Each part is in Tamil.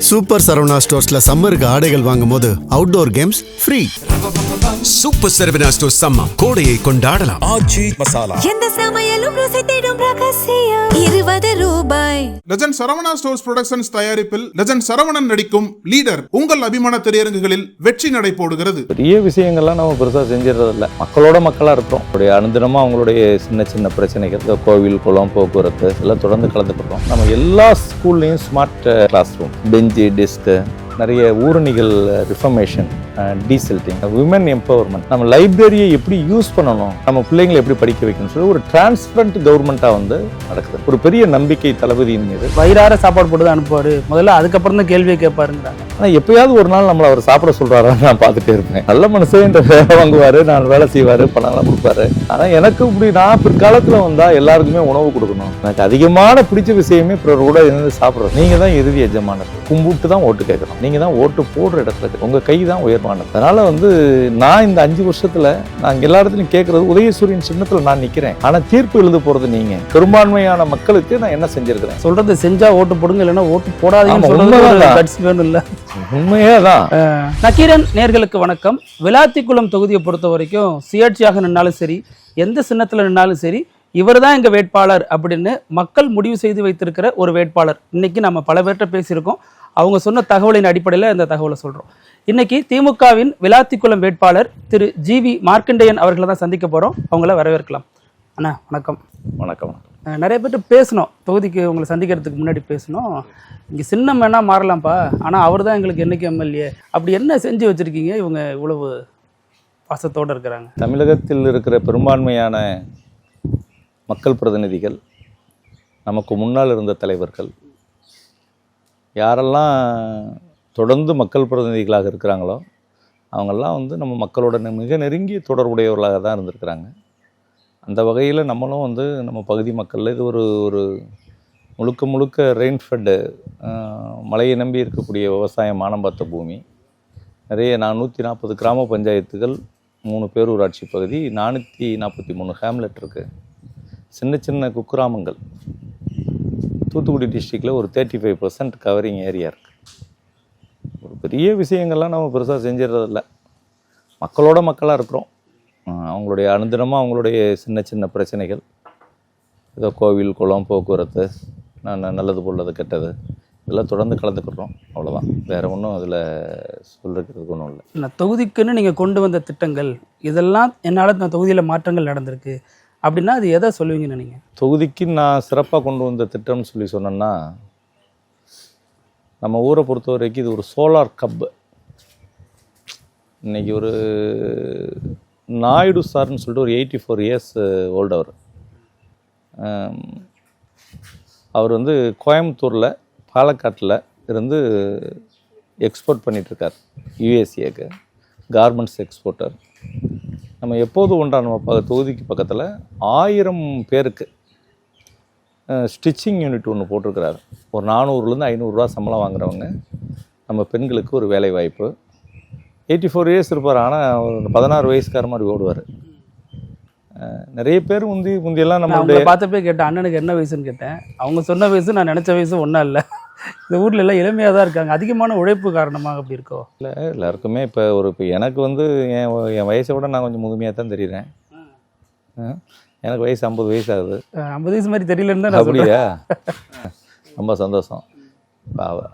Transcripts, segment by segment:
சூப்பர் சரவணா ஸ்டோர்ஸ்ல சம்மருக்கு ஆடைகள் வாங்கும்போது outdoor games free. Super Saravana stores summer கோடையை கொண்டாடலாம். ஆச்சி மசாலா எந்த சமையலும் ருசி தேடும் ரகசியம் 20 ரூபாய். லெஜண்ட் சரவணா ஸ்டோர்ஸ் புரொடக்ஷன்ஸ் தயாரிப்பில் லெஜண்ட் சரவணன் நடிக்கும் லீடர் உங்கள் அபிமான திரையரங்குகளில் வெற்றி நடை போடுகிறது. பெரிய விஷயங்கள்லாம் நம்ம பெருசாக செஞ்சிடறதில்ல, மக்களோட மக்களாக இருக்கிறோம். அவருடைய அனுதினமாக அவங்களுடைய சின்ன சின்ன பிரச்சனைகள், கோவில் குளம் போக்குவரத்து எல்லாம் தொடர்ந்து கலந்துக்கிறோம். நம்ம எல்லா ஸ்கூல்லையும் ஸ்மார்ட் கிளாஸ் ரூம், பெஞ்சு, டெஸ்க்கு, நிறைய ஊரணிகள், ரிஃபர்மேஷன், டீசல்ட்டிங், விமன் எம்பவர்மெண்ட், நம்ம லைப்ரரியை எப்படி யூஸ் பண்ணணும், நம்ம பிள்ளைங்களை எப்படி படிக்க வைக்கணும் சொல்லி ஒரு டிரான்ஸ்பரண்ட் கவர்மெண்ட்டாக வந்து நடக்குது. ஒரு பெரிய நம்பிக்கை தளபதியின் மீது. வயிறார சாப்பாடு போட்டு தான் அனுப்புவார் முதல்ல, அதுக்கப்புறம் தான் கேள்வியை கேட்பாருங்கிறாங்க. ஆனால் எப்பயாவது ஒரு நாள் நம்மளை அவர் சாப்பிட சொல்கிறாரான்னு நான் பார்த்துட்டே இருப்பேன். நல்ல மனுஷன் வேலை வாங்குவார், நான் வேலை செய்வார், பணம்லாம் கொடுப்பாரு. ஆனால் எனக்கு இப்படி நான் பிற்காலத்தில் வந்தால் எல்லாருக்குமே உணவு கொடுக்கணும். எனக்கு அதிகமான பிடிச்ச விஷயமே பிறர் கூட இருந்து சாப்பிட்றது. நீங்கள் தான் இறுதி எஜமானர், கும்பிட்டு தான் ஓட்டு கேட்கணும், நீங்கள் தான் ஓட்டு போடுற இடத்துல உங்கள் கை தான் உயர்வானது. அதனால வந்து நான் இந்த 5 வருஷத்துல நான் எல்லா இடத்துலையும் கேட்கறது, உதயசூரியன் சின்னத்தில் நான் நிற்கிறேன், ஆனால் தீர்ப்பு எழுத போறது நீங்க. பெரும்பான்மையான மக்களுக்கு நான் என்ன செஞ்சிருக்கிறேன் சொல்றது செஞ்சா ஓட்டு போடுங்க, இல்லைன்னா ஓட்டு போடாதீங்கன்னு வேணும். இல்ல உண்மையாதான். நக்கீரன் நேர்களுக்கு வணக்கம். விளாத்திக்குளம் தொகுதியை பொறுத்த வரைக்கும் சுயேட்சையாக நின்னாலும் சரி, எந்த சின்னத்துல நின்னாலும் சரி, இவர் தான் எங்க வேட்பாளர் அப்படின்னு மக்கள் முடிவு செய்து வைத்திருக்கிற ஒரு வேட்பாளர். இன்னைக்கு நம்ம பல பேர்கிட்ட பேசியிருக்கோம். அவங்க சொன்ன தகவலின் அடிப்படையில் இந்த தகவலை சொல்றோம். இன்னைக்கு திமுகவின் விளாத்திக்குளம் வேட்பாளர் திரு ஜிவி மார்க்கண்டேயன் அவர்களை தான் சந்திக்க போறோம். அவங்கள வரவேற்கலாம். அண்ணா வணக்கம். வணக்கம். நிறைய பேர்ட்டு பேசணும், தொகுதிக்கு உங்களை சந்திக்கிறதுக்கு முன்னாடி பேசணும். இங்கே சின்னம் வேணா மாறலாம்ப்பா, ஆனால் அவர் தான் எங்களுக்கு என்னைக்கு எம்எல்ஏ, அப்படி என்ன செஞ்சு வச்சுருக்கீங்க இவங்க இவ்வளவு பாசத்தோடு இருக்கிறாங்க? தமிழகத்தில் இருக்கிற பெரும்பான்மையான மக்கள் பிரதிநிதிகள், நமக்கு முன்னால் இருந்த தலைவர்கள், யாரெல்லாம் தொடர்ந்து மக்கள் பிரதிநிதிகளாக இருக்கிறாங்களோ அவங்கெல்லாம் வந்து நம்ம மக்களோட மிக நெருங்கிய தொடர்புடையவர்களாக தான் இருந்திருக்கிறாங்க. அந்த வகையில் நம்மளும் வந்து நம்ம பகுதி மக்களில் இது ஒரு முழுக்க முழுக்க ரெயின்ஃபெட்டு, மழையை நம்பி இருக்கக்கூடிய விவசாயம், மானம் பார்த்த பூமி. நிறைய 440 கிராம பஞ்சாயத்துகள், 3 பேரூராட்சி பகுதி, 443 ஹேம்லெட் இருக்குது. சின்ன சின்ன குக்கிராமங்கள். தூத்துக்குடி டிஸ்ட்ரிக்டில் ஒரு 35% கவரிங் ஏரியா இருக்குது. ஒரு பெரிய விஷயங்கள்லாம் நம்ம பெருசாக செஞ்சிடறதில்ல, மக்களோட மக்களாக இருக்கிறோம். அவங்களுடைய அனுதினமாக அவங்களுடைய சின்ன சின்ன பிரச்சனைகள், ஏதோ கோவில் குளம் போக்குவரத்து, நல்லது போல்லது கெட்டது இதெல்லாம் தொடர்ந்து கலந்துக்கிறோம். அவ்வளோதான், வேறு ஒன்றும் அதில் சொல்கிறதுக்கு ஒன்றும் இல்லை. நான் தொகுதிக்குன்னு நீங்கள் கொண்டு வந்த திட்டங்கள் இதெல்லாம் என்னால் இந்த தொகுதியில் மாற்றங்கள் நடந்திருக்கு அப்படின்னா அது எதை சொல்லுவீங்கன்னு நீங்கள்? தொகுதிக்கு நான் சிறப்பாக கொண்டு வந்த திட்டம்னு சொல்லி சொன்னேன்னா, நம்ம ஊரை பொறுத்த வரைக்கும் இது ஒரு சோலார் கப்பு. இன்றைக்கி ஒரு நாயுடு சார்னு சொல்லிட்டு ஒரு 84 இயர்ஸ் ஓல்டு அவர் வந்து கோயம்புத்தூரில் பாலக்காட்டில் இருந்து எக்ஸ்போர்ட் பண்ணிகிட்ருக்கார் யூஎஸ்ஏக்கு, கார்மெண்ட்ஸ் எக்ஸ்போர்ட்டர். நம்ம எப்போது ஒன்றா நம்ம தொகுதிக்கு பக்கத்தில் 1000 பேருக்கு ஸ்டிச்சிங் யூனிட் ஒன்று போட்டிருக்கிறார். ஒரு 400லேருந்து 500 ரூபா சம்பளம் வாங்குறவங்க நம்ம பெண்களுக்கு ஒரு வேலை வாய்ப்பு. 84 இயர்ஸ் இருப்பார், ஆனால் ஒரு 16 வயசுக்கார மாதிரி ஓடுவார். நிறைய பேர் முந்தியெல்லாம் நம்மளுடைய பார்த்தப்பே கேட்டேன், அண்ணனுக்கு என்ன வயசுன்னு கேட்டேன். அவங்க சொன்ன வயசு நான் நினச்ச வயசு ஒன்றா இல்லை. இந்த ஊரில் எல்லாம் இளமையாக தான் இருக்காங்க. அதிகமான உழைப்பு காரணமாக அப்படி இருக்கோ? இல்லை, எல்லாருக்குமே இப்போ எனக்கு வந்து என் வயசை விட நான் கொஞ்சம் முதுமையாக தான் தெரியுறேன். எனக்கு வயசு 50 வயசு ஆகுது. 50 வயசு மாதிரி தெரியலன்னு தான். அப்படியா? ரொம்ப சந்தோஷம்.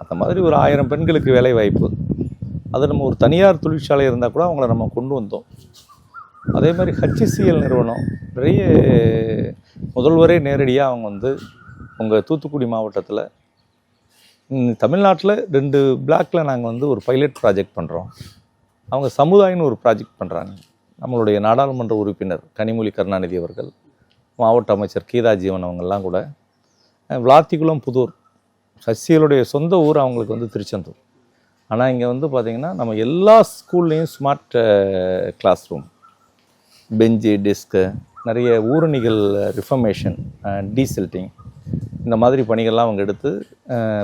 அந்த மாதிரி ஒரு 1000 பெண்களுக்கு வேலை வாய்ப்பு. அது நம்ம ஒரு தனியார் தொழிற்சாலை இருந்தால் கூட அவங்கள நம்ம கொண்டு வந்தோம். அதே மாதிரி HCL நிறுவனம் நிறைய முதல்வரே நேரடியாக அவங்க வந்து உங்கள் தூத்துக்குடி மாவட்டத்தில், தமிழ்நாட்டில் 2 பிளாக்கில் நாங்கள் வந்து ஒரு பைலட் ப்ராஜெக்ட் பண்ணுறோம். அவங்க சமுதாயம்னு ஒரு ப்ராஜெக்ட் பண்ணுறாங்க. நம்மளுடைய நாடாளுமன்ற உறுப்பினர் கனிமொழி கருணாநிதி அவர்கள், மாவட்ட அமைச்சர் கீதா ஜீவன் அவங்கெல்லாம் கூட விளாத்திக்குளம் புதூர், HCLுடைய சொந்த ஊர் அவங்களுக்கு வந்து திருச்செந்தூர். ஆனால் இங்கே வந்து பார்த்திங்கன்னா நம்ம எல்லா ஸ்கூல்லையும் ஸ்மார்ட் கிளாஸ் ரூம், பெஞ்சு, டெஸ்க்கு, நிறைய ஊரணிகள், ரிஃபர்மேஷன், டீசல்ட்டிங், இந்த மாதிரி பணிகள்லாம் அவங்க எடுத்து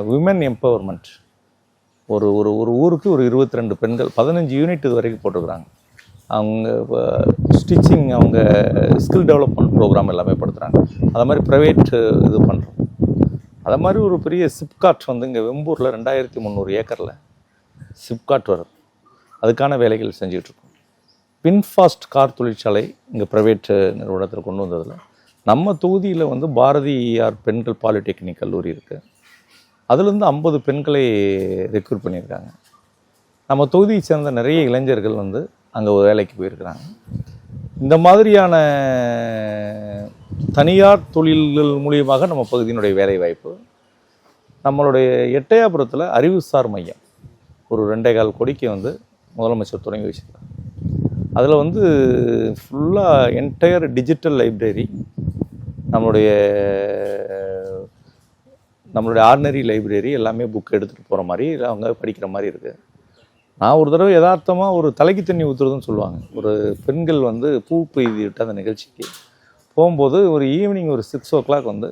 விமன் எம்பவர்மெண்ட், ஒரு ஒரு ஊருக்கு ஒரு 22 பெண்கள், 15 யூனிட் இது வரைக்கும் போட்டுக்கிறாங்க. அவங்க ஸ்டிச்சிங், அவங்க ஸ்கில் டெவலப்மெண்ட் ப்ரோக்ராம் எல்லாமே படுத்துகிறாங்க. அது மாதிரி ப்ரைவேட் இது பண்ணுறோம். அதை மாதிரி ஒரு பெரிய சிப்காட் வந்து இங்கே வெம்பூரில் 2300 ஏக்கரில் சிப்காட் வருது. அதுக்கான வேலைகள் செஞ்சிட்ருக்கோம். பின்ஃபாஸ்ட் கார் தொழிற்சாலை இங்கே ப்ரைவேட் நிறுவனத்தில் கொண்டு வந்ததில் நம்ம தொகுதியில் வந்து பாரதியார் பெண்கள் பாலிடெக்னிக் கல்லூரி இருக்குது. அதுலேருந்து 50 பெண்களை ரெக்ரூட் பண்ணியிருக்காங்க. நம்ம தொகுதியை சேர்ந்த நிறைய இளைஞர்கள் வந்து அங்கே வேலைக்கு போயிருக்கிறாங்க. இந்த மாதிரியான தனியார் தொழில்கள் மூலியமாக நம்ம பகுதியினுடைய வேலைவாய்ப்பு. நம்மளுடைய எட்டயபுரத்தில் அறிவுசார் மையம் ஒரு 2.25 கோடிக்கு வந்து முதலமைச்சர் தொடங்கி வச்சுருக்காங்க. அதில் வந்து ஃபுல்லாக என்டையர் டிஜிட்டல் லைப்ரரி, நம்மளுடைய ஆர்டினரி லைப்ரரி எல்லாமே புக் எடுத்துகிட்டு போகிற மாதிரி அவங்க படிக்கிற மாதிரி இருக்குது. நான் ஒரு தடவை யதார்த்தமாக ஒரு தலைக்கு தண்ணி ஊற்றுறதுன்னு சொல்லுவாங்க. ஒரு பெண்கள் வந்து பூ பெய்திட்டு அந்த நிகழ்ச்சிக்கு போகும்போது ஒரு ஈவினிங் ஒரு 6 o'clock வந்து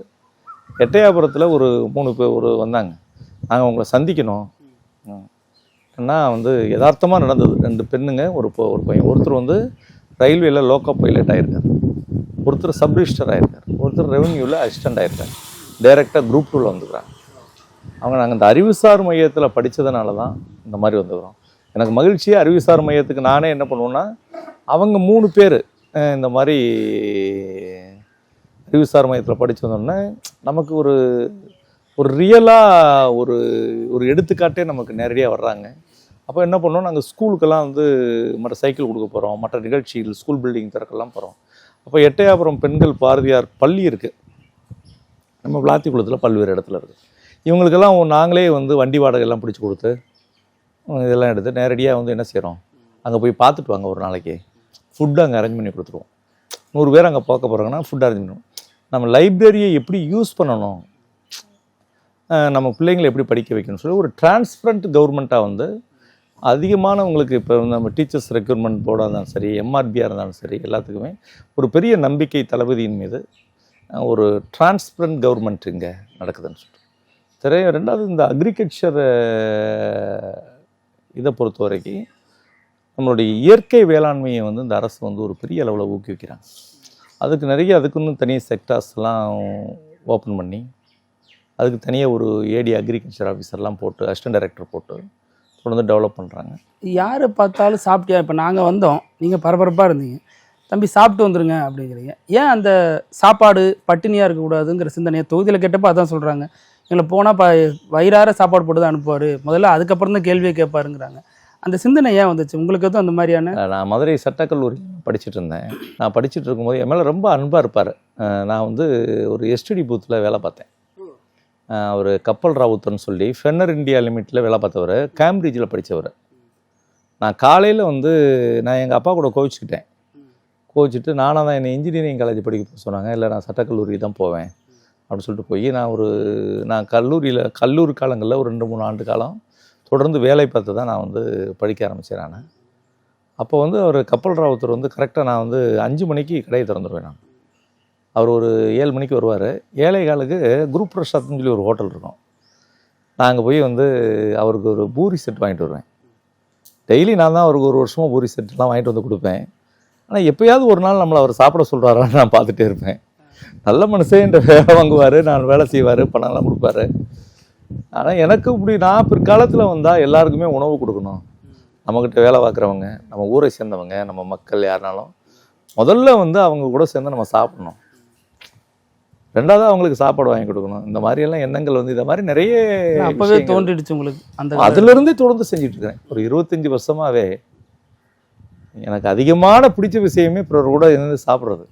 எட்டயபுரத்தில் ஒரு 3 பேர் வந்தாங்க. நாங்கள் உங்களை சந்திக்கணும். வந்து யதார்த்தமாக நடந்தது. 2 பெண்ணுங்க ஒரு பையன். ஒருத்தர் வந்து ரயில்வேல லோக்கோ பைலட் ஆகிருக்கார், ஒருத்தர் சப் ரிஜிஸ்டர் ஆகிருக்கார், ஒருத்தர் ரெவன்யூவில் அசிஸ்டண்ட் ஆகிருக்கார். டைரெக்டாக குரூப் 2ல் வந்துக்கிறாங்க. நாங்கள் இந்த அறிவுசார் மையத்தில் படித்ததுனால தான் இந்த மாதிரி வந்துக்கிறோம். எனக்கு மகிழ்ச்சியே அறிவுசார் மையத்துக்கு நானே என்ன பண்ணுவேன்னா, அவங்க 3 பேர் இந்த மாதிரி அறிவுசார் மையத்தில் படித்து வந்தோடனே நமக்கு ஒரு ரியலாக ஒரு எடுத்துக்காட்டே நமக்கு நேரடியாக வர்றாங்க. அப்போ என்ன பண்ணோம், நாங்கள் ஸ்கூலுக்கெல்லாம் வந்து மற்ற சைக்கிள் கொடுக்க போகிறோம், மற்ற நிகழ்ச்சிகள் ஸ்கூல் பில்டிங் திறக்கெல்லாம் போகிறோம். அப்போ எட்டயபுரம் பெண்கள் பாரதியார் பள்ளி இருக்குது, நம்ம விளாத்திக்குளத்தில் பல்வேறு இடத்துல இருக்குது. இவங்களுக்கெல்லாம் நாங்களே வந்து வண்டி வாடகைலாம் பிடிச்சி கொடுத்து இதெல்லாம் எடுத்து நேரடியாக வந்து என்ன செய்கிறோம், அங்கே போய் பார்த்துட்டு வாங்க, ஒரு நாளைக்கு ஃபுட்டு அங்கே அரேஞ்ச் பண்ணி கொடுத்துருவோம். 100 பேர் அங்கே பார்க்க போகிறாங்கன்னா ஃபுட் அரேஞ்ச் பண்ணுவோம். நம்ம லைப்ரரியை எப்படி யூஸ் பண்ணணும், நம்ம பிள்ளைங்களை எப்படி படிக்க வைக்கணும்னு சொல்லி ஒரு டிரான்ஸ்பரண்ட் கவர்மெண்ட்டாக வந்து அதிகமானவங்களுக்கு இப்போ நம்ம டீச்சர்ஸ் ரெக்ரூட்மெண்ட் போர்டாக இருந்தாலும் சரி, எம்ஆர்பியாக இருந்தாலும் சரி, எல்லாத்துக்குமே ஒரு பெரிய நம்பிக்கை தளபதியின் மீது ஒரு டிரான்ஸ்பரண்ட் கவர்மெண்ட் இங்கே நடக்குதுன்னு சொல்லிட்டு. சரி, 2வது இந்த அக்ரிகல்ச்சர் இதை பொறுத்த வரைக்கும் நம்மளுடைய இயற்கை வேளாண்மையை வந்து இந்த அரசு வந்து ஒரு பெரிய அளவில் ஊக்குவிக்கிறாங்க. அதுக்குன்னு தனியாக செக்டார்ஸ்லாம் ஓப்பன் பண்ணி அதுக்கு தனியாக ஒரு ஏடி அக்ரிகல்ச்சர் ஆஃபீஸர்லாம் போட்டு அசிஸ்டன்ட் டைரக்டர் போட்டு தொடர்ந்து டெவலப் பண்ணுறாங்க. யாரை பார்த்தாலும் சாப்பிட்டியா, இப்போ நாங்கள் வந்தோம், நீங்கள் பரபரப்பாக இருந்தீங்க, தம்பி சாப்பிட்டு வந்துருங்க அப்படிங்கிறீங்க. ஏன் அந்த சாப்பாடு பட்டினியாக இருக்கக்கூடாதுங்கிற சிந்தனையை தொகுதியில் கேட்டப்போ அதான் சொல்கிறாங்க. எங்களை போனால் வயிறார சாப்பாடு போட்டு தான் அனுப்புவார், முதல்ல அதுக்கப்புறம் தான் கேள்வியை கேட்பாருங்கிறாங்க. அந்த சிந்தனை ஏன் வந்துச்சு உங்களுக்கு? எதுவும் அந்த மாதிரியான? நான் மதுரை சட்டக்கல்லூரி படிச்சுட்டு இருந்தேன். நான் படிச்சுட்டு இருக்கும்போது என் மேலே ரொம்ப அன்பாக இருப்பார். நான் வந்து ஒரு எஸ்டிடி பூத்தில் வேலை பார்த்தேன். அவர் கப்பல் ராவுத்தர்னு சொல்லி ஃபென்னர் இந்தியா லிமிட்டில் வேலை பார்த்தவர், கேம்பிரிட்ஜில் படித்தவர். நான் காலையில் வந்து நான் எங்கள் அப்பா கூட கோவிச்சுட்டு நானாக தான் என்னை இன்ஜினியரிங் காலேஜ் படிக்க சொன்னாங்க. இல்லை, நான் சட்டக்கல்லூரி தான் போவேன் அப்படின்னு சொல்லிட்டு போய் நான் கல்லூரி காலங்களில் ஒரு 2-3 ஆண்டு காலம் தொடர்ந்து வேலை பார்த்து தான் நான் வந்து படிக்க ஆரம்பித்தேன். நான் அப்போ வந்து அவர் கப்பல் ராவுத்தர் வந்து கரெக்டாக நான் வந்து 5 மணிக்கு கடையை திறந்துடுவேன். நான் அவர் ஒரு 7 மணிக்கு வருவார். 7:15க்கு குரூப் பிரசாத்னு சொல்லி ஒரு ஹோட்டல் இருக்கும். நான் அங்கே போய் வந்து அவருக்கு ஒரு பூரி செட் வாங்கிட்டு வருவேன். டெய்லி நான் தான் அவருக்கு 1 வருஷமாக பூரி செட்லாம் வாங்கிட்டு வந்து கொடுப்பேன். ஆனால் எப்போயாவது ஒரு நாள் நம்மளை அவர் சாப்பிட சொல்கிறாரான்னு நான் பார்த்துட்டே இருப்பேன். நல்ல மனுஷன், என்ற வேலை வாங்குவார், நான் வேலை செய்வார், பணம்லாம் கொடுப்பாரு. ஆனால் எனக்கு இப்படி நான் பிற்காலத்தில் வந்தால் எல்லாருக்குமே உணவு கொடுக்கணும். நம்மக்கிட்ட வேலை பார்க்குறவங்க, நம்ம ஊரை சேர்ந்தவங்க, நம்ம மக்கள் யாருனாலும் முதல்ல வந்து அவங்க கூட சேர்ந்து நம்ம சாப்பிடணும். 2வது அவங்களுக்கு சாப்பாடு வாங்கி கொடுக்கணும். இந்த மாதிரியெல்லாம் எண்ணங்கள் வந்து இதை மாதிரி நிறைய அப்போவே தோன்றிடுச்சு உங்களுக்கு? அதுலேருந்தே தொடர்ந்து செஞ்சுட்டு இருக்கிறேன். ஒரு 25 வருஷமாகவே எனக்கு அதிகமான பிடிச்ச விஷயமே பிறர் கூட இருந்து சாப்பிட்றது.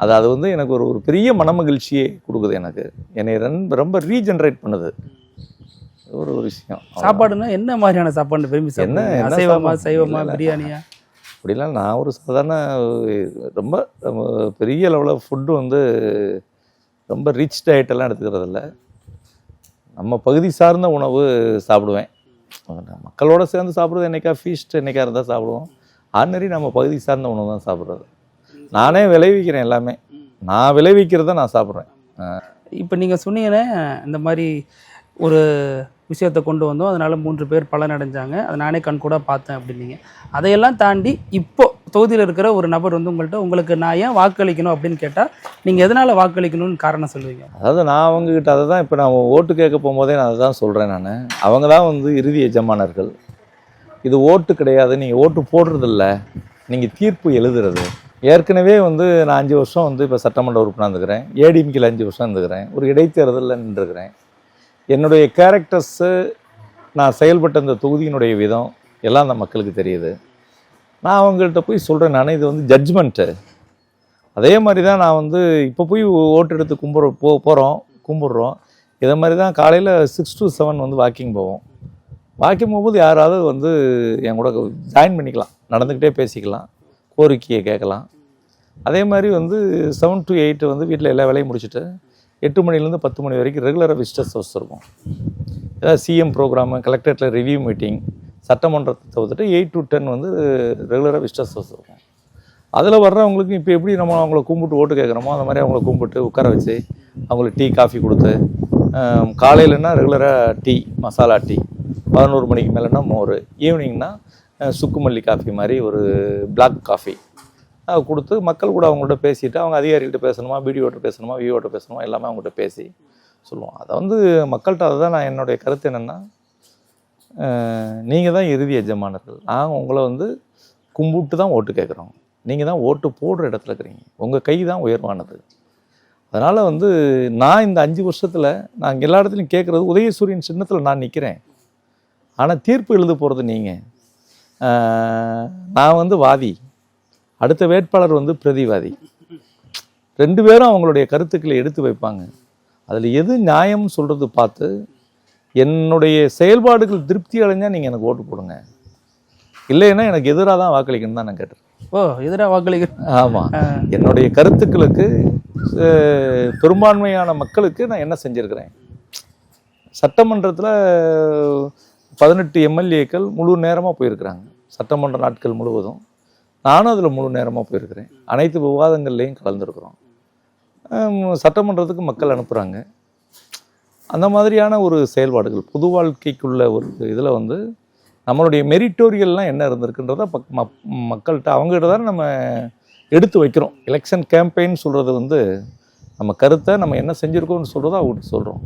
அது வந்து எனக்கு ஒரு பெரிய மனமகிழ்ச்சியே கொடுக்குது. எனக்கு என்னை ரொம்ப ரீஜென்ரேட் பண்ணுது ஒரு விஷயம். சாப்பாடுன்னா என்ன மாதிரியான சாப்பாடு விரும்பி? என்ன அசைவமா, சைவமா, பிரியாணியா? அப்படிலாம் நான் ஒரு சாதாரண ரொம்ப பெரிய லெவலில் ஃபுட்டு வந்து ரொம்ப ரிச் டயட்டெல்லாம் எடுத்துக்கிறதில்ல. நம்ம பகுதி சார்ந்த உணவு சாப்பிடுவேன். மக்களோட சேர்ந்து சாப்பிட்றது என்னைக்கா ஃபீஸ்ட் என்னைக்கா இருந்தால் சாப்பிடுவோம். ஆர்டினரி நம்ம பகுதி சார்ந்த உணவு தான் சாப்பிட்றது. நானே விளைவிக்கிறேன், எல்லாமே நான் விளைவிக்கிறத நான் சாப்பிட்றேன். இப்போ நீங்கள் சொன்னீங்கன்னா இந்த மாதிரி ஒரு விஷயத்தை கொண்டு வந்தோம், அதனால் 3 பேர் பலனடைஞ்சாங்க, அதை நானே கண்கூட பார்த்தேன் அப்படின்னீங்க. அதையெல்லாம் தாண்டி இப்போ தொகுதியில் இருக்கிற ஒரு நபர் வந்து உங்களுக்கு நான் ஏன் வாக்களிக்கணும் அப்படின்னு கேட்டால் நீங்கள் எதனால் வாக்களிக்கணும்னு காரணம் சொல்லுவீங்க? அதாவது நான் அவங்கக்கிட்ட அதை தான் இப்போ நான் ஓட்டு கேட்க போகும்போதே நான் அதை தான் சொல்கிறேன். நான் அவங்க தான் வந்து இறுதி எஜமானர்கள். இது ஓட்டு கிடையாது, நீங்கள் ஓட்டு போடுறதில்ல, நீங்கள் தீர்ப்பு எழுதுறது. ஏற்கனவே வந்து நான் 5 வருஷம் வந்து இப்போ சட்டமன்ற உறுப்பினர் இருந்துக்கிறேன், ஏடிஎம்கேல 5 வருஷம் இருந்துக்கிறேன், ஒரு இடைத்தேர்தலில் நின்றுக்கிறேன். என்னுடைய கேரக்டர்ஸு, நான் செயல்பட்ட இந்த தொகுதியினுடைய விதம் எல்லாம் அந்த மக்களுக்கு தெரியுது. நான் அவங்கள்ட்ட போய் சொல்கிறேன், நான் இது வந்து ஜட்ஜ்மெண்ட்டு. அதே மாதிரி தான் நான் வந்து இப்போ போய் ஓட்டு எடுத்து கும்பிட்றோம். இதை மாதிரி தான் காலையில் 6 to 7 வந்து வாக்கிங் போவோம். வாக்கிங் போகும்போது யாராவது வந்து என் கூட ஜாயின் பண்ணிக்கலாம், நடந்துக்கிட்டே பேசிக்கலாம், கோரிக்கையை கேட்கலாம். அதே மாதிரி வந்து 7 to 8 வந்து வீட்டில் எல்லா வேலையும் முடிச்சுட்டு 8 மணிலேருந்து 10 மணி வரைக்கும் ரெகுலராக விசிட்டர்ஸ் ஹவுஸ் இருக்கும். ஏதாவது சிஎம் ப்ரோக்ராமு, கலெக்டரேட்டில் ரிவ்யூ மீட்டிங், சட்டமன்றத்தை தவிர்த்துட்டு 8 to 10 வந்து ரெகுலராக விசிட்டர்ஸ் ஹவுஸ் இருக்கும். அதில் வர்றவங்களுக்கு இப்போ எப்படி நம்ம அவங்கள கும்பிட்டு ஓட்டு கேட்குறோமோ அந்த மாதிரி அவங்கள கும்பிட்டு உட்கார வச்சு அவங்களுக்கு டீ காஃபி கொடுத்து, காலையிலன்னா ரெகுலராக டீ, மசாலா டீ, 11 மணிக்கு மேலேனா மோர், ஈவினிங்னா சுக்குமல்லி காஃபி மாதிரி ஒரு பிளாக் காஃபி கொடுத்து மக்கள் கூட அவங்கள்ட்ட பேசிவிட்டு, அவங்க அதிகாரிகிட்ட பேசணுமா, பிடிஓட்ட பேசணுமா, விஓட்ட பேசணுமா, எல்லாமே அவங்கள்ட்ட பேசி சொல்லுவோம். அதை வந்து மக்கள்கிட்ட அதை தான் நான் என்னுடைய கருத்து என்னென்னா, நீங்கள் தான் இறுதி எஜமானர்கள். நாங்கள் உங்களை வந்து கும்பிட்டு தான் ஓட்டு கேட்குறோம், நீங்கள் தான் ஓட்டு போடுற இடத்துல இருக்கிறீங்க, உங்கள் கை தான் உயர்வானது. அதனால் வந்து நான் இந்த 5 வருஷத்தில் நான் எல்லா இடத்துலையும் கேட்குறது, உதயசூரியன் சின்னத்தில் நான் நிற்கிறேன், ஆனால் தீர்ப்பு எழுத போகிறது நீங்கள். நான் வந்து வாதி, அடுத்த வேட்பாளர் வந்து பிரதிவாதி. 2 பேரும் அவங்களுடைய கருத்துக்களை எடுத்து வைப்பாங்க. அதில் எது நியாயம்னு சொல்கிறது பார்த்து என்னுடைய செயல்பாடுகள் திருப்தி அடைஞ்சால் நீங்கள் எனக்கு ஓட்டு போடுங்க, இல்லைன்னா எனக்கு எதிராக தான் வாக்களிக்கணும்னு தான் நான் கேட்டேன். எதிராக வாக்களிக்க? ஆமாம். என்னுடைய கருத்துக்களுக்கு பெரும்பான்மையான மக்களுக்கு நான் என்ன செஞ்சுருக்கிறேன். சட்டமன்றத்தில் 18 எம்எல்ஏக்கள் முழு நேரமாக போயிருக்கிறாங்க, சட்டமன்ற நாட்கள் முழுவதும். நானும் அதில் முழு நேரமாக போயிருக்கிறேன், அனைத்து விவாதங்கள்லேயும் கலந்துருக்குறோம். சட்டமன்றத்துக்கு மக்கள் அனுப்புகிறாங்க. அந்த மாதிரியான ஒரு செயல்பாடுகள் பொது வாழ்க்கைக்குள்ள ஒரு இதில் வந்து நம்மளுடைய மெரிட்டோரியல்லாம் என்ன இருந்திருக்குன்றத மக்கள்கிட்ட அவங்ககிட்ட தான் நம்ம எடுத்து வைக்கிறோம். எலெக்ஷன் கேம்பெயின் சொல்கிறது வந்து நம்ம கருத்தை நம்ம என்ன செஞ்சுருக்கோம்னு சொல்கிறத அவங்ககிட்ட சொல்கிறோம்.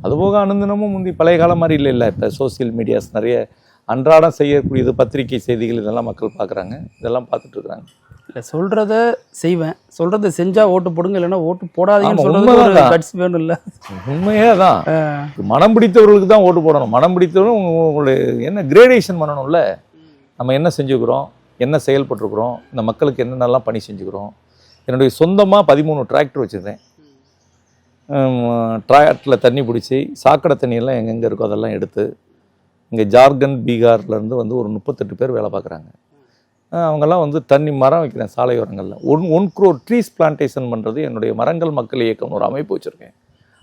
அதுபோக அனுதினமும் முந்தி பழைய காலம் மாதிரி இல்லை. இப்போ சோசியல் மீடியாஸ் நிறைய அன்றாடம் செய்யக்கூடியது, பத்திரிகை செய்திகள், இதெல்லாம் மக்கள் பார்க்குறாங்க, இதெல்லாம் பார்த்துட்ருக்குறாங்க. இல்லை, சொல்கிறத செய்வேன், சொல்கிறத செஞ்சால் ஓட்டு போடுங்க, இல்லைன்னா ஓட்டு போடாதீங்கன்னு சொல்கிறது கட்சி வேணும். இல்லை, உண்மையே தான். மனம் பிடித்தவர்களுக்கு தான் ஓட்டு போடணும். மனம் பிடித்தவரும் உங்களுடைய என்ன கிரேடேஷன் பண்ணணும்ல. நம்ம என்ன செஞ்சுக்கிறோம், என்ன செயல்பட்டுருக்குறோம், இந்த மக்களுக்கு என்னென்னலாம் பணி செஞ்சுக்கிறோம். என்னுடைய சொந்தமாக 13 டிராக்டர் வச்சுருந்தேன். டிராக்டரில் தண்ணி பிடிச்சி சாக்கடை தண்ணியெல்லாம் எங்கெங்கே இருக்கோ அதெல்லாம் எடுத்து, இங்கே ஜார்க்கண்ட், பீகார்லேருந்து வந்து ஒரு 38 பேர் வேலை பார்க்குறாங்க. அவங்கெல்லாம் வந்து தண்ணி மரம் வைக்கிறேன் சாலையோரங்களில். 1 crore ட்ரீஸ் பிளான்டேஷன் பண்ணுறது என்னுடைய மரங்கள் மக்கள் இயக்கம் ஒரு அமைப்பு வச்சுருக்கேன்.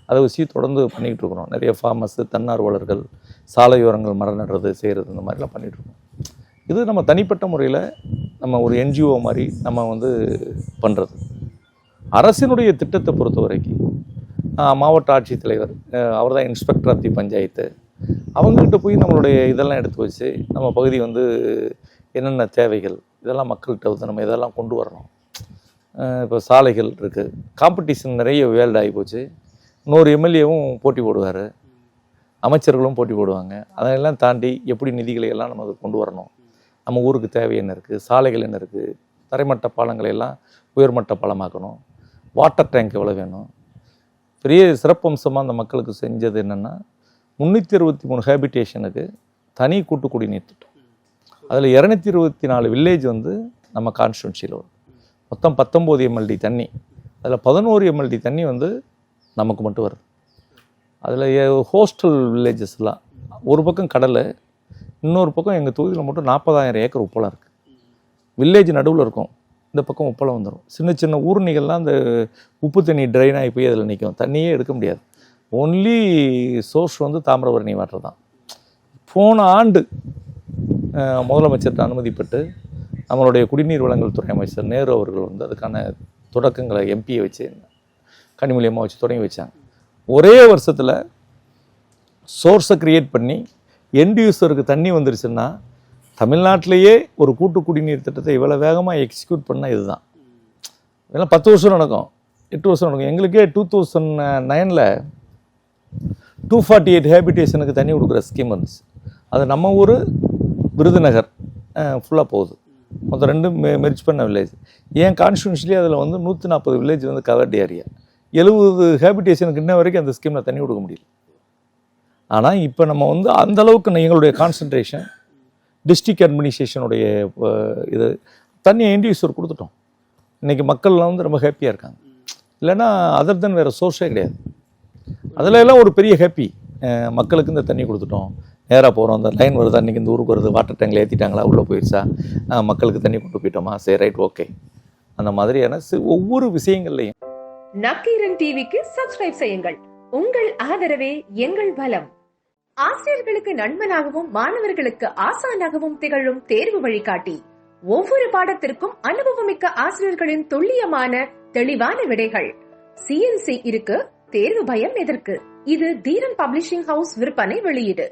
அதை வச்சு தொடர்ந்து பண்ணிகிட்டு இருக்கிறோம். நிறைய ஃபார்மர்ஸு, தன்னார்வலர்கள், சாலையோரங்கள் மரம் நடுறது, செய்கிறது, இந்த மாதிரிலாம் பண்ணிகிட்ருக்கோம். இது நம்ம தனிப்பட்ட முறையில் நம்ம ஒரு என்ஜிஓ மாதிரி நம்ம வந்து பண்ணுறது. அரசினுடைய திட்டத்தை பொறுத்த வரைக்கும் மாவட்ட ஆட்சித்தலைவர், அவர் தான் இன்ஸ்பெக்டர் ஆஃப் தி பஞ்சாயத்து, அவங்ககிட்ட போய் நம்மளுடைய இதெல்லாம் எடுத்து வச்சு நம்ம பகுதி வந்து என்னென்ன தேவைகள் இதெல்லாம் மக்கள்கிட்ட வந்து நம்ம இதெல்லாம் கொண்டு வரணும். இப்போ சாலைகள் இருக்குது, காம்படிஷன் நிறைய வேல்டு ஆகி போச்சு. 100 எம்எல்ஏவும் போட்டி போடுவார், அமைச்சர்களும் போட்டி போடுவாங்க. அதெல்லாம் தாண்டி எப்படி நிதிகளை எல்லாம் நம்ம கொண்டு வரணும், நம்ம ஊருக்கு தேவை என்ன இருக்குது, சாலைகள் என்ன இருக்குது, தரைமட்ட பாலங்களை எல்லாம் உயர்மட்ட பாலமாக்கணும், வாட்டர் டேங்க் எவ்வளோ வேணும். பெரிய சிறப்பம்சமாக அந்த மக்களுக்கு செஞ்சது என்னென்னா 363 ஹேபிடேஷனுக்கு தனி கூட்டு குடிநீர் திட்டம். அதில் 224 வில்லேஜ் வந்து நம்ம கான்ஸ்டியூன்சியில் வரும். மொத்தம் 19 எம்எல்டி தண்ணி. அதில் 11 எம்எல்டி தண்ணி வந்து நமக்கு மட்டும் வருது. அதில் ஹோஸ்டல் வில்லேஜஸ்லாம் ஒரு பக்கம் கடல், இன்னொரு பக்கம் எங்கள் தொகுதியில் மட்டும் 40,000 ஏக்கர் உப்பளம் இருக்குது. வில்லேஜ் நடுவில் இருக்கும், இந்த பக்கம் உப்பளம் வந்துடும். சின்ன சின்ன ஊர்னிகள்லாம் அந்த உப்பு தண்ணி ட்ரைன் ஆகி போய் அதில் நிற்கும், தண்ணியே எடுக்க முடியாது. ஒன்லி சோர்ஸ் வந்து தாமிரபரணி வாட்டர் தான். போன ஆண்டு முதலமைச்சர்கிட்ட அனுமதி பெற்று நம்மளுடைய குடிநீர் வழங்கல் துறை அமைச்சர் நேரு அவர்கள் வந்து அதுக்கான தொடக்கங்களை எம்பியை வச்சு கனிமொழி அம்மா வச்சு தொடங்கி வச்சாங்க. ஒரே வருஷத்தில் சோர்ஸை க்ரியேட் பண்ணி எண்ட் யூஸருக்கு தண்ணி வந்துருச்சுன்னா தமிழ்நாட்டிலேயே ஒரு கூட்டு குடிநீர் திட்டத்தை இவ்வளோ வேகமாக எக்ஸிக்யூட் பண்ணால் இதுதான். இதெல்லாம் 10 வருஷம் நடக்கும், 8 வருஷம் நடக்கும். எங்களுக்கே 2009 248 ஹேபிடேஷனுக்கு தண்ணி கொடுக்குற ஸ்கீம் வந்துச்சு. அது நம்ம ஊர் விருதுநகர் ஃபுல்லாக போகுது. மொத்தம் 2 மெர்ஜ் பண்ண வில்லேஜ். ஏன் கான்ஸ்டியூன்ஷியலி அதில் வந்து 140 வில்லேஜ் வந்து கவர்டு ஏரியா. 70 ஹேபிடேஷனுக்கு இன்ன வரைக்கும் அந்த ஸ்கீமில் தண்ணி கொடுக்க முடியல. ஆனால் இப்போ நம்ம வந்து அந்தளவுக்கு எங்களுடைய கான்சன்ட்ரேஷன் டிஸ்ட்ரிக்ட் அட்மினிஸ்ட்ரேஷனுடைய இது தண்ணியை எண்ட் யூஸர் கொடுத்துட்டோம். இன்றைக்கி மக்கள்லாம் வந்து ரொம்ப ஹாப்பியாக இருக்காங்க. இல்லைன்னா அதர் தென் வேறு சோர்ஸே கிடையாது. அதில் எல்லாம் ஒரு பெரிய ஹாப்பி. மக்களுக்கு இந்த தண்ணி கொடுத்துட்டோம், நேராக போகிறோம், அந்த லைன் வருது, அன்றைக்கி இந்த ஊருக்கு வருது, வாட்டர் டேங்கில் ஏற்றிட்டாங்களா, உள்ளே போயிடுச்சா, மக்களுக்கு தண்ணி கொண்டு போயிட்டோமா, சரி ரைட் ஓகே. அந்த மாதிரியான ஒவ்வொரு விஷயங்கள்லையும் நக்கீரன் டிவிக்கு சப்ஸ்கிரைப் செய்யுங்கள். உங்கள் ஆதரவே எங்கள் பலம். ஆசிரியர்களுக்கு நண்பனாகவும் மாணவர்களுக்கு ஆசானாகவும் திகழும் தேர்வு வழிகாட்டி. ஒவ்வொரு பாடத்திற்கும் அனுபவமிக்க ஆசிரியர்களின் துல்லியமான தெளிவான விடைகள். CNC இருக்கு, தேர்வு பயம் எதற்கு? இது தீரன் பப்ளிஷிங் ஹவுஸ் விற்பனை வெளியீடு.